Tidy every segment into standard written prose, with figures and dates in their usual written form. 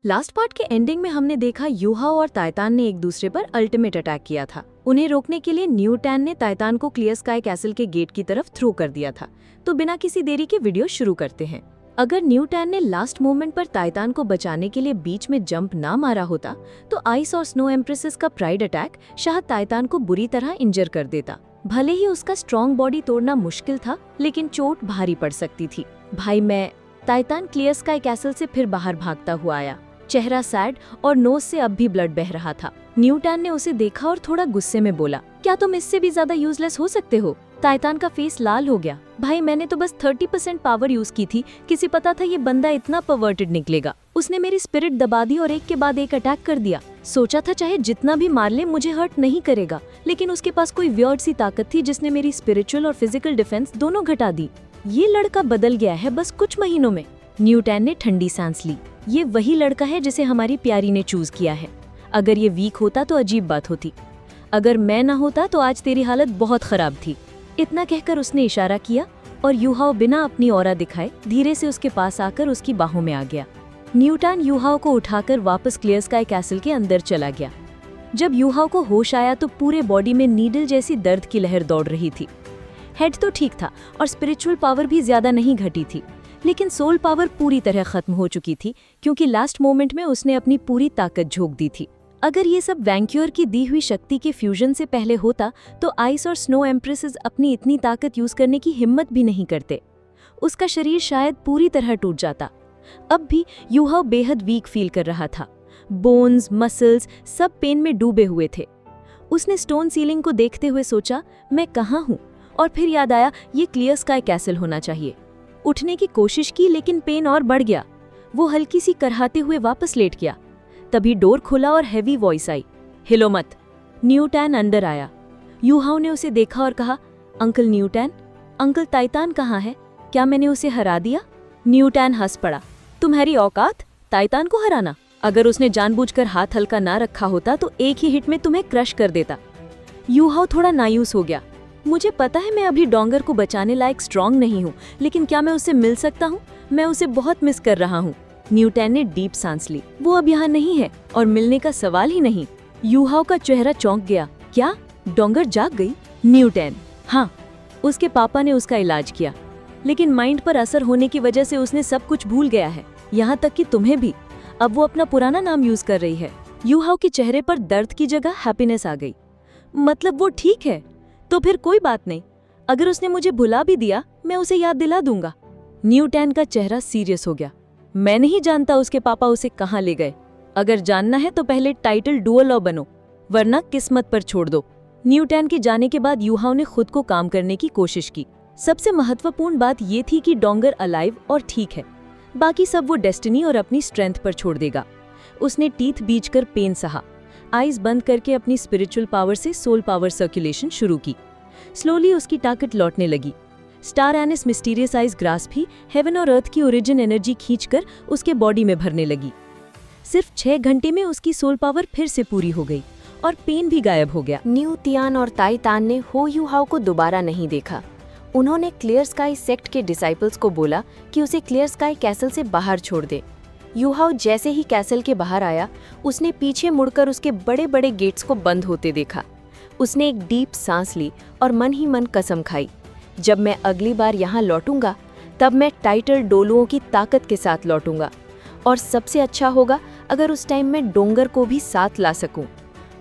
Last part के ending में हमने देखा यूहाओ और टाइतान ने एक दूसरे पर अल्टीमेट अटैक किया था। उन्हें रोकने के लिए न्यू टैन ने टाइतान को क्लियर स्काई कैसल के गेट की तरफ थ्रो कर दिया था। तो बिना किसी देरी के वीडियो शुरू करते हैं। अगर न्यू टैन ने लास्ट मोमेंट पर टाइतान को बचाने के लिए बीच में जंप ना मारा होता तो आइस और स्नो एम्प्रेसेस का प्राइड अटैक शायद टाइतान को बुरी तरह इंजर कर देता। भले ही उसका स्ट्रॉन्ग बॉडी तोड़ना मुश्किल था, लेकिन चोट भारी पड़ सकती थी। भाई टाइतान क्लियर स्काई कैसल से फिर बाहर भागता हुआ आया। चेहरा सैड और नोज से अब भी ब्लड बह रहा था। न्यू टैन ने उसे देखा और थोड़ा गुस्से में बोला, क्या तुम इससे भी ज्यादा यूजलेस हो सकते हो? टाइतान का फेस लाल हो गया। भाई मैंने तो बस 30% पावर यूज की थी, किसी पता था ये बंदा इतना परवर्टेड निकलेगा। उसने मेरी स्पिरिट दबा दी और एक के बाद एक अटैक कर दिया। सोचा था चाहे जितना भी मार ले मुझे हर्ट नहीं करेगा, लेकिन उसके पास कोई वियर्ड सी ताकत थी जिसने मेरी स्पिरिचुअल और फिजिकल डिफेंस दोनों घटा दी। ये लड़का बदल गया है बस कुछ महीनों में। न्यू टैन ने ठंडी सांस ली। ये वही लड़का है जिसे हमारी प्यारी ने चूज किया है। अगर ये वीक होता तो अजीब बात होती। अगर मैं ना होता तो आज तेरी हालत बहुत खराब थी। इतना कहकर उसने इशारा किया और यूहाओ बिना अपनी ऑरा दिखाए धीरे से उसके पास आकर उसकी बाहों में आ गया। न्यू टैन यूहाओ को उठाकर वापस क्लियर स्काई कैसल के अंदर चला गया। जब यूहाओ को होश आया तो पूरे बॉडी में नीडल जैसी दर्द की लहर दौड़ रही थी। हेड तो ठीक था और स्पिरिचुअल पावर भी ज्यादा नहीं घटी थी, लेकिन सोल पावर पूरी तरह खत्म हो चुकी थी क्योंकि लास्ट मोमेंट में उसने अपनी पूरी ताकत झोंक दी थी। अगर ये सब वैंक्योर की दी हुई शक्ति के फ्यूजन से पहले होता तो आइस और स्नो एम्प्रेसेस अपनी इतनी ताकत यूज करने की हिम्मत भी नहीं करते। उसका शरीर शायद पूरी तरह टूट जाता। अब भी यूहाओ बेहद वीक फील कर रहा था। बोन्स, मसल्स सब पेन में डूबे हुए थे। उसने स्टोन सीलिंग को देखते हुए सोचा, मैं कहाँ हूँ? और फिर याद आया ये क्लियर स्काई कैसल होना चाहिए। उठने की कोशिश की लेकिन पेन और बढ़ गया। वो हल्की सी करहाते हुए वापस लेट गया। तभी डोर खुला और हैवी वॉइस आई, हिलो मत। न्यू टैन अंदर आया। यूहाओ ने उसे देखा और कहा, अंकल न्यू टैन, अंकल टाइतान कहाँ है? क्या मैंने उसे हरा दिया? न्यू टैन हंस पड़ा, तुम्हारी औकात टाइतान को हराना? अगर उसने जानबूझकर हाथ हल्का ना रखा होता तो एक ही हिट में तुम्हें क्रश कर देता। यूहाओ थोड़ा नायूस हो गया। मुझे पता है मैं अभी डोंगर को बचाने लायक स्ट्रॉन्ग नहीं हूँ, लेकिन क्या मैं उससे मिल सकता हूँ? मैं उसे बहुत मिस कर रहा हूँ। न्यू टैन ने डीप सांस ली। वो अब यहाँ नहीं है और मिलने का सवाल ही नहीं। यूहाओ का चेहरा चौंक गया। क्या डोंगर जाग गई? न्यू टैन, हाँ, उसके पापा ने उसका इलाज किया, लेकिन माइंड पर असर होने की वजह से उसने सब कुछ भूल गया है, यहाँ तक कि तुम्हें भी। अब वो अपना पुराना नाम यूज कर रही है। यूहाओ के चेहरे पर दर्द की जगह हैप्पीनेस आ गई। मतलब वो ठीक है? तो फिर कोई बात नहीं, अगर उसने मुझे भुला भी दिया मैं उसे याद दिला दूंगा। न्यू टैन का चेहरा सीरियस हो गया। मैं नहीं जानता उसके पापा उसे कहाँ ले गए। अगर जानना है तो पहले टाइटल डुअल बनो, वरना किस्मत पर छोड़ दो। न्यू टैन के जाने के बाद यूहाओ ने खुद को काम करने की कोशिश की। सबसे महत्वपूर्ण बात ये थी कि डोंगर अलाइव और ठीक है, बाकी सब वो डेस्टिनी और अपनी स्ट्रेंथ पर छोड़ देगा। उसने टीथ बींचकर पेन सहा। आइज बंद करके अपनी स्पिरिचुअल पावर से सोल पावर सर्कुलेशन शुरू की। स्लोली उसकी ताकत लौटने लगी। स्टार एनिस मिस्टीरियस आइज ग्रास भी हेवन और अर्थ की ओरिजिन एनर्जी खींचकर उसके बॉडी में भरने लगी। सिर्फ 6 घंटे में उसकी सोल पावर फिर से पूरी हो गई और पेन भी गायब हो गया। न्यू तियान और टाइतान ने हो यूहाओ को दोबारा नहीं देखा। उन्होंने क्लियर स्काई सेक्ट के डिसाइपल्स को बोला कि उसे क्लियर स्काई कैसल से बाहर छोड़ दे। यूहाओ जैसे ही कैसल के बाहर आया, उसने पीछे मुड़कर उसके बड़े बड़े गेट्स को बंद होते देखा। उसने एक डीप सांस ली और मन ही मन कसम खाई, जब मैं अगली बार यहाँ लौटूंगा तब मैं टाइटल डोलुओं की ताकत के साथ लौटूंगा, और सबसे अच्छा होगा अगर उस टाइम मैं डोंगर को भी साथ ला सकूं।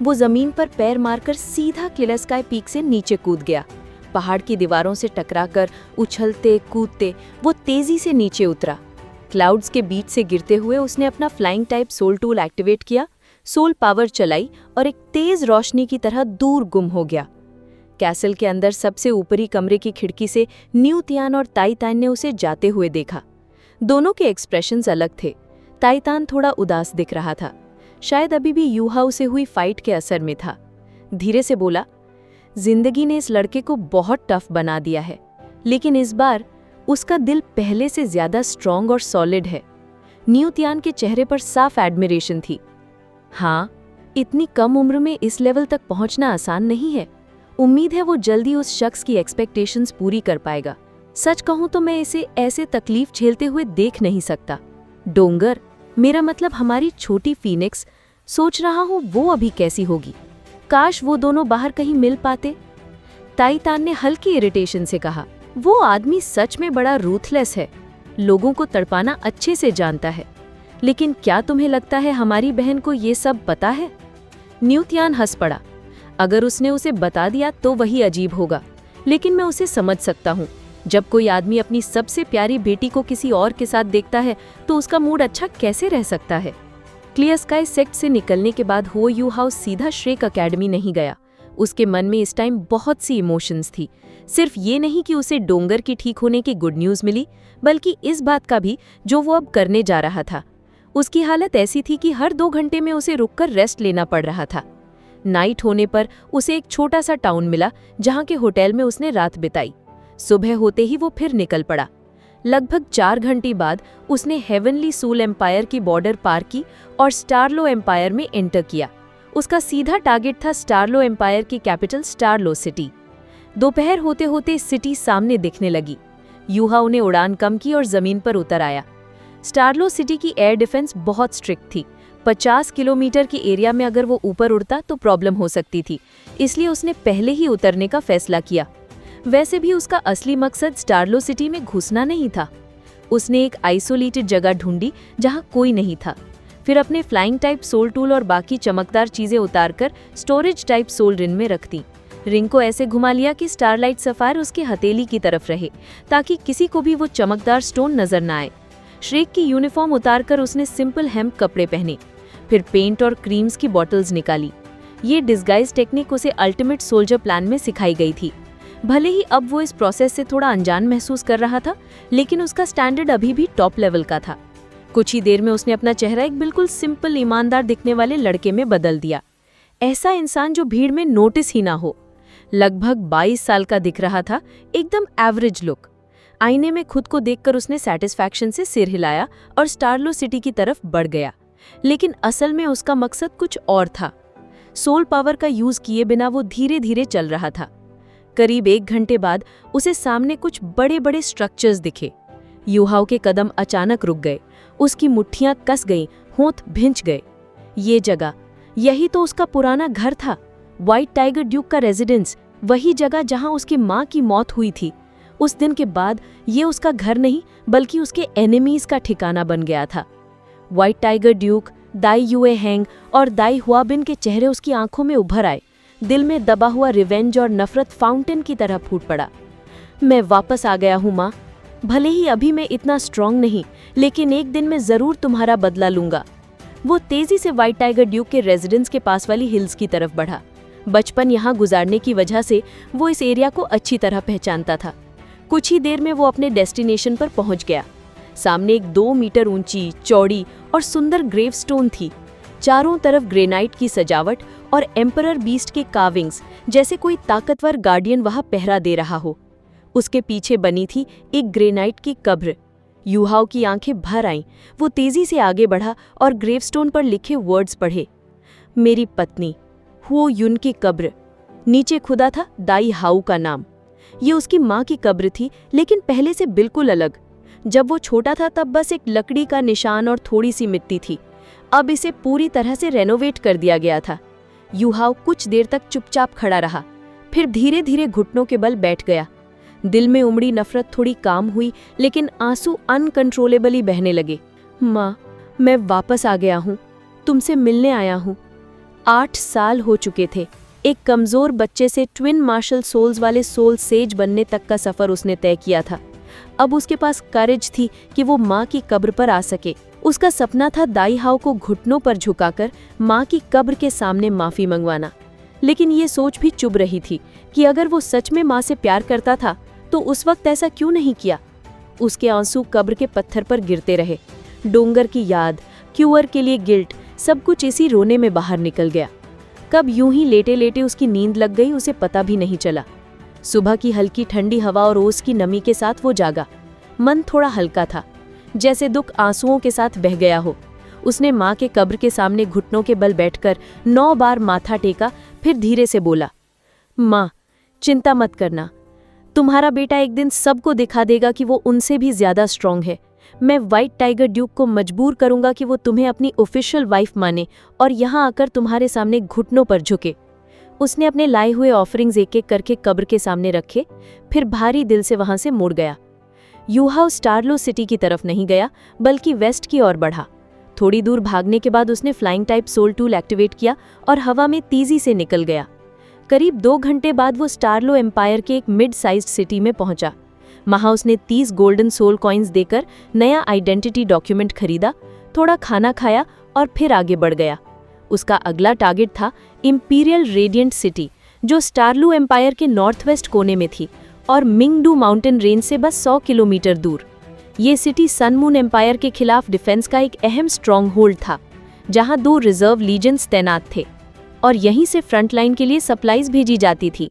वो जमीन पर पैर मारकर सीधा क्लियर स्काई पीक से नीचे कूद गया। पहाड़ की दीवारों से टकराकर उछलते कूदते वो तेजी से नीचे उतरा। क्लाउड्स के बीच से गिरते हुए उसने अपना flying type soul tool activate किया, सोल पावर चलाई और एक तेज रोशनी की तरह दूर गुम हो गया। कैसल के अंदर सबसे ऊपरी कमरे की खिड़की से न्यू तियान और टाइतान ने उसे जाते हुए देखा। दोनों के एक्सप्रेशंस अलग थे। टाइतान थोड़ा उदास दिख रहा था, शायद अभी भी यूहाओ से हुई फाइट के असर में था। धीरे से बोला, जिंदगी ने इस लड़के को बहुत टफ बना दिया है, लेकिन इस बार उसका दिल पहले से ज्यादा स्ट्रॉन्ग और सॉलिड है। न्यू तियान के चेहरे पर साफ एडमिरेशन थी। हाँ, इतनी कम उम्र में इस लेवल तक पहुंचना आसान नहीं है। उम्मीद है वो जल्दी उस शख्स की एक्सपेक्टेशंस पूरी कर पाएगा। सच कहूं तो मैं इसे ऐसे तकलीफ झेलते हुए देख नहीं सकता। डोंगर, मेरा मतलब हमारी छोटी फीनिक्स। सोच रहा हूँ वो अभी कैसी होगी। काश वो दोनों बाहर कहीं मिल पाते। ताइतान ने हल्की इरिटेशन से कहा, वो आदमी सच में बड़ा रूथलेस है, लोगों को तड़पाना अच्छे से जानता है। लेकिन क्या तुम्हें लगता है हमारी बहन को ये सब पता है? न्यूतियान हंस पड़ा। अगर उसने उसे बता दिया तो वही अजीब होगा, लेकिन मैं उसे समझ सकता हूँ। जब कोई आदमी अपनी सबसे प्यारी बेटी को किसी और के साथ देखता है तो उसका मूड अच्छा कैसे रह सकता है। क्लियर स्काई सेक्ट से निकलने के बाद हो यूहाओ सीधा श्रेक अकेडमी नहीं गया। उसके मन में इस टाइम बहुत सी इमोशंस थी। सिर्फ ये नहीं कि उसे डोंगर की ठीक होने की गुड न्यूज़ मिली, बल्कि इस बात का भी जो वो अब करने जा रहा था। उसकी हालत ऐसी थी कि हर 2 घंटे में उसे रुककर रेस्ट लेना पड़ रहा था। नाइट होने पर उसे एक छोटा सा टाउन मिला जहाँ के होटल में उसने रात बिताई। सुबह होते ही वो फिर निकल पड़ा। लगभग 4 घंटे बाद उसने हेवनली सूल एम्पायर की बॉर्डर पार की और स्टारलो एम्पायर में एंटर किया। उसका सीधा टारगेट था स्टारलो एम्पायर की कैपिटल स्टारलो सिटी। दोपहर होते होते सिटी सामने दिखने लगी। यूहाओ ने उड़ान कम की और जमीन पर उतर आया। स्टारलो सिटी की एयर डिफेंस बहुत स्ट्रिक्ट थी। 50 किलोमीटर की एरिया में अगर वो ऊपर उड़ता तो प्रॉब्लम हो सकती थी, इसलिए उसने पहले ही उतरने का फैसला किया। वैसे भी उसका असली मकसद स्टारलो सिटी में घुसना नहीं था। उसने एक आइसोलेटेड जगह ढूंढी जहां कोई नहीं था। फिर अपने फ्लाइंग टाइप सोल टूल और बाकी चमकदार चीजें उतारकर स्टोरेज टाइप सोल रिंग में रख दी। रिंग को ऐसे घुमा लिया कि स्टारलाइट सफायर उसके हथेली की तरफ रहे, ताकि किसी को भी वो चमकदार स्टोन नजर न आए। श्रेक की यूनिफॉर्म उतारकर उसने सिंपल हेम्प कपड़े पहने। फिर पेंट और क्रीम्स की बॉटल्स निकाली। ये डिस्गाइज टेक्निक उसे अल्टीमेट सोल्जर प्लान में सिखाई गई थी। भले ही अब वो इस प्रोसेस से थोड़ा अनजान महसूस कर रहा था, लेकिन उसका स्टैंडर्ड अभी भी टॉप लेवल का था। कुछ ही देर में उसने अपना चेहरा एक बिल्कुल सिंपल ईमानदार दिखने वाले लड़के में बदल दिया। ऐसा इंसान जो भीड़ में नोटिस ही ना हो। लगभग 22 साल का दिख रहा था, एकदम एवरेज लुक। आईने में खुद को देखकर उसने सैटिस्फैक्शन से सिर हिलाया और स्टारलो सिटी की तरफ बढ़ गया। लेकिन असल में उसका मकसद कुछ और था। सोल पावर का यूज किए बिना वो धीरे धीरे चल रहा था। करीब 1 घंटे बाद उसे सामने कुछ बड़े बड़े स्ट्रक्चर्स दिखे। यूहाओ के कदम अचानक रुक गए। उसकी मुट्ठियां कस गईं, होंठ भिंच गए। ये जगह, यही तो उसका पुराना घर था। व्हाइट टाइगर ड्यूक का रेजिडेंस, वही जगह जहां उसकी माँ की मौत हुई थी। उस दिन के बाद ये उसका घर नहीं, बल्कि उसके एनिमीज का ठिकाना बन गया था। व्हाइट टाइगर ड्यूक, दाई युए हैंग और दाई हुआबिन के चेहरे उसकी आंखों में उभर आए। दिल में दबा हुआ रिवेंज और नफरत फाउंटेन की तरह फूट पड़ा। मैं वापस आ गया हूँ माँ। भले ही अभी मैं इतना स्ट्रांग नहीं, लेकिन एक दिन मैं जरूर तुम्हारा बदला लूंगा। वो तेजी से व्हाइट टाइगर ड्यूक के रेजिडेंस के पास वाली हिल्स की तरफ बढ़ा। बचपन यहाँ गुजारने की वजह से वो इस एरिया को अच्छी तरह पहचानता था। कुछ ही देर में वो अपने डेस्टिनेशन पर पहुंच गया। सामने एक 2 मीटर ऊंची, चौड़ी और सुंदर ग्रेवस्टोन थी। चारों तरफ ग्रेनाइट की सजावट और एम्परर बीस्ट के कार्विंग्स, जैसे कोई ताकतवर गार्डियन वहां पहरा दे रहा हो। उसके पीछे बनी थी एक ग्रेनाइट की कब्र। यूहाओ की आंखें भर आईं। वो तेजी से आगे बढ़ा और ग्रेवस्टोन पर लिखे वर्ड्स पढ़े। मेरी पत्नी हुओ युन की कब्र। नीचे खुदा था दाई हाउ का नाम। ये उसकी माँ की कब्र थी, लेकिन पहले से बिल्कुल अलग। जब वो छोटा था तब बस एक लकड़ी का निशान और थोड़ी सी मिट्टी थी। अब इसे पूरी तरह से रेनोवेट कर दिया गया था। यूहाओ कुछ देर तक चुपचाप खड़ा रहा, फिर धीरे धीरे घुटनों के बल बैठ गया। दिल में उमड़ी नफरत थोड़ी काम हुई, लेकिन आंसू अनकंट्रोलेबली बहने लगे। माँ, मैं वापस आ गया हूँ, तुमसे मिलने आया हूँ। 8 साल हो चुके थे। एक कमजोर बच्चे से ट्विन मार्शल सोल्स वाले सोल सेज बनने तक का सफर उसने तय किया था। अब उसके पास करेज थी कि वो माँ की कब्र पर आ सके। उसका सपना था दाई हाउ को घुटनों पर झुकाकर माँ की कब्र के सामने माफी मंगवाना। लेकिन ये सोच भी चुभ रही थी कि अगर वो सच में माँ से प्यार करता था तो उस वक्त ऐसा क्यों नहीं किया। उसके आंसू कब्र के पत्थर पर गिरते रहे। डोंगर की याद, क्यूअर के लिए गिल्ट, सब कुछ इसी रोने में बाहर निकल गया। कब यूं ही लेटे लेटे उसकी नींद लग गई, उसे पता भी नहीं चला। सुबह की हल्की ठंडी हवा और ओस की नमी के साथ वो जागा। मन थोड़ा हल्का था, जैसे दुख आंसुओं के साथ बह गया हो। उसने माँ के कब्र के सामने घुटनों के बल बैठकर 9 बार माथा टेका, फिर धीरे से बोला, माँ, चिंता मत करना। तुम्हारा बेटा एक दिन सबको दिखा देगा कि वो उनसे भी ज्यादा स्ट्रांग है। मैं व्हाइट टाइगर ड्यूक को मजबूर करूंगा कि वो तुम्हें अपनी ऑफिशियल वाइफ माने और यहाँ आकर तुम्हारे सामने घुटनों पर झुके। उसने अपने लाए हुए ऑफरिंग्स एक एक करके कब्र के सामने रखे, फिर भारी दिल से वहां से मुड़ गया। यूहाओ स्टारलो सिटी की तरफ नहीं गया, बल्कि वेस्ट की ओर बढ़ा। थोड़ी दूर भागने के बाद उसने flying type soul tool activate किया और हवा में तेजी से निकल गया। करीब 2 घंटे बाद वो स्टारलो एम्पायर के एक मिड साइज्ड सिटी में पहुंचा। वहां उसने 30 गोल्डन सोल कॉइन्स देकर नया आइडेंटिटी डॉक्यूमेंट खरीदा, थोड़ा खाना खाया और फिर आगे बढ़ गया। उसका अगला टारगेट था इंपीरियल रेडिएंट सिटी, जो स्टारलो एम्पायर के नॉर्थ वेस्ट कोने में थी और मिंगडू माउंटेन रेंज से बस 100 किलोमीटर दूर। ये सिटी सनमून एम्पायर के खिलाफ डिफेंस का एक अहम स्ट्रॉन्ग होल्ड था, जहां 2 रिजर्व लीजेंस तैनात थे और यहीं से फ्रंट लाइन के लिए सप्लाईज भेजी जाती थी।